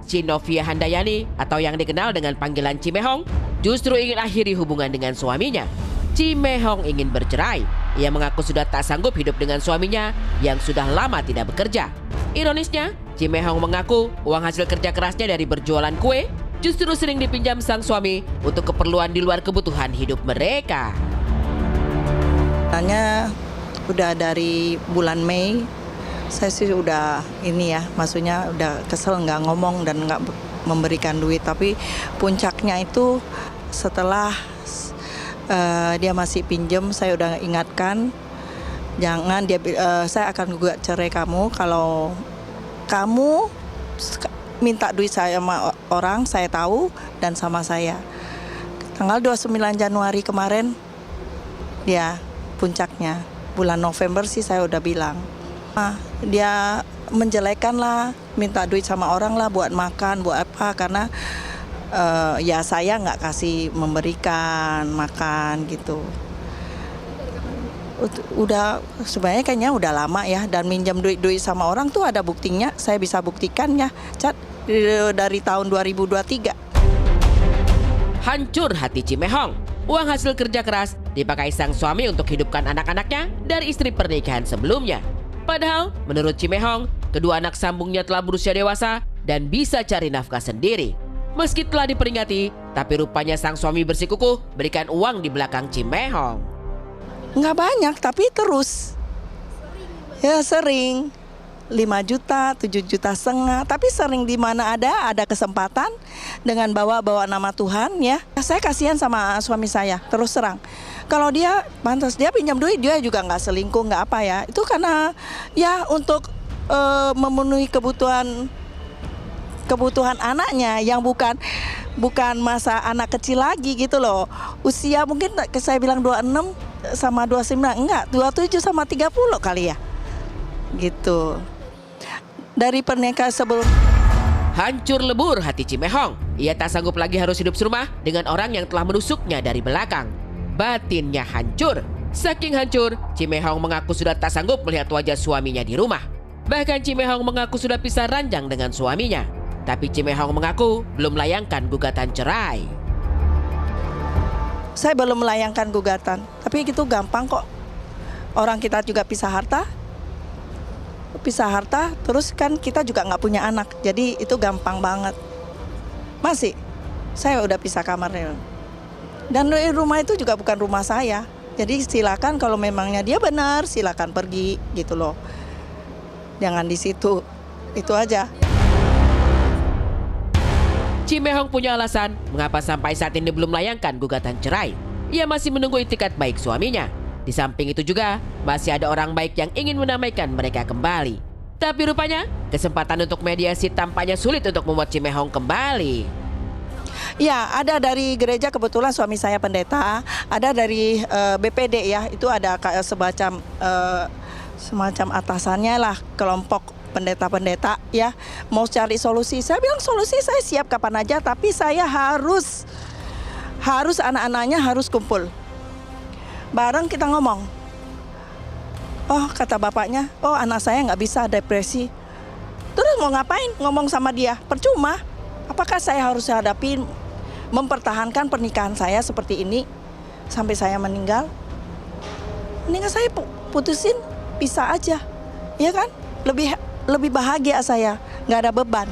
Cinovia Handayani atau yang dikenal dengan panggilan Cimehong justru ingin akhiri hubungan dengan suaminya. Cimehong ingin bercerai. Ia mengaku sudah tak sanggup hidup dengan suaminya yang sudah lama tidak bekerja. Ironisnya, Cimehong mengaku uang hasil kerja kerasnya dari berjualan kue justru sering dipinjam sang suami untuk keperluan di luar kebutuhan hidup mereka. Sebenarnya udah dari bulan Mei, saya sih udah maksudnya udah kesel nggak ngomong dan nggak memberikan duit. Tapi puncaknya itu setelah dia masih pinjem, saya udah ingatkan, jangan saya akan gugat cerai kamu kalau kamu minta duit saya sama orang, saya tahu, dan sama saya. Tanggal 29 Januari kemarin, dia puncaknya. Bulan November sih saya udah bilang. Dia menjelekkan lah, minta duit sama orang lah buat makan, buat apa, karena ya saya nggak kasih memberikan makan gitu. Udah sebenarnya kayaknya udah lama ya, dan minjam duit sama orang tuh ada buktinya, saya bisa buktikan ya, Cat, dari tahun 2023. Hancur hati Cimehong. Uang hasil kerja keras dipakai sang suami untuk hidupkan anak-anaknya dari istri pernikahan sebelumnya. Padahal menurut Cimehong, kedua anak sambungnya telah berusia dewasa dan bisa cari nafkah sendiri. Meski telah diperingati, tapi rupanya sang suami bersikukuh berikan uang di belakang Cimehong. Nggak banyak, tapi terus. Ya sering. 5 juta, 7 juta setengah. Tapi sering di mana ada kesempatan dengan bawa nama Tuhan ya. Saya kasihan sama suami saya, terus terang. Kalau dia pantas, dia pinjam duit, dia juga nggak selingkuh, nggak apa ya. Itu karena ya untuk memenuhi kebutuhan anaknya yang bukan masa anak kecil lagi gitu loh. Usia mungkin saya bilang 26 sama 29, enggak, 27 sama 30 kali ya. Gitu. Dari pernikahan sebelum. Hancur lebur hati Cimehong. Ia tak sanggup lagi harus hidup serumah dengan orang yang telah menusuknya dari belakang. Batinnya hancur. Saking hancur, Cimehong mengaku sudah tak sanggup melihat wajah suaminya di rumah. Bahkan Cimehong mengaku sudah pisah ranjang dengan suaminya. Tapi Cimehong mengaku belum melayangkan gugatan cerai. Saya belum melayangkan gugatan, tapi itu gampang kok. Orang kita juga pisah harta, terus kan kita juga nggak punya anak, jadi itu gampang banget. Masih, saya udah pisah kamarnya. Dan rumah itu juga bukan rumah saya, jadi silakan kalau memangnya dia benar, silakan pergi gitu loh. Jangan di situ, itu aja. Cimehong punya alasan mengapa sampai saat ini belum melayangkan gugatan cerai. Ia masih menunggu itikat baik suaminya. Di samping itu juga, masih ada orang baik yang ingin menamaikan mereka kembali. Tapi rupanya, kesempatan untuk mediasi tampaknya sulit untuk membuat Cimehong kembali. Ya, ada dari gereja, kebetulan suami saya pendeta, ada dari BPD ya, itu ada semacam atasannya lah, kelompok pendeta-pendeta ya, mau cari solusi. Saya bilang solusi saya siap kapan aja, tapi saya harus anak-anaknya harus kumpul. Bareng kita ngomong. Oh, kata bapaknya, oh anak saya nggak bisa, depresi. Terus mau ngapain ngomong sama dia? Percuma. Apakah saya harus hadapi, mempertahankan pernikahan saya seperti ini sampai saya meninggal? Mendingan saya putusin, pisah aja. Ya kan? Lebih bahagia saya, nggak ada beban.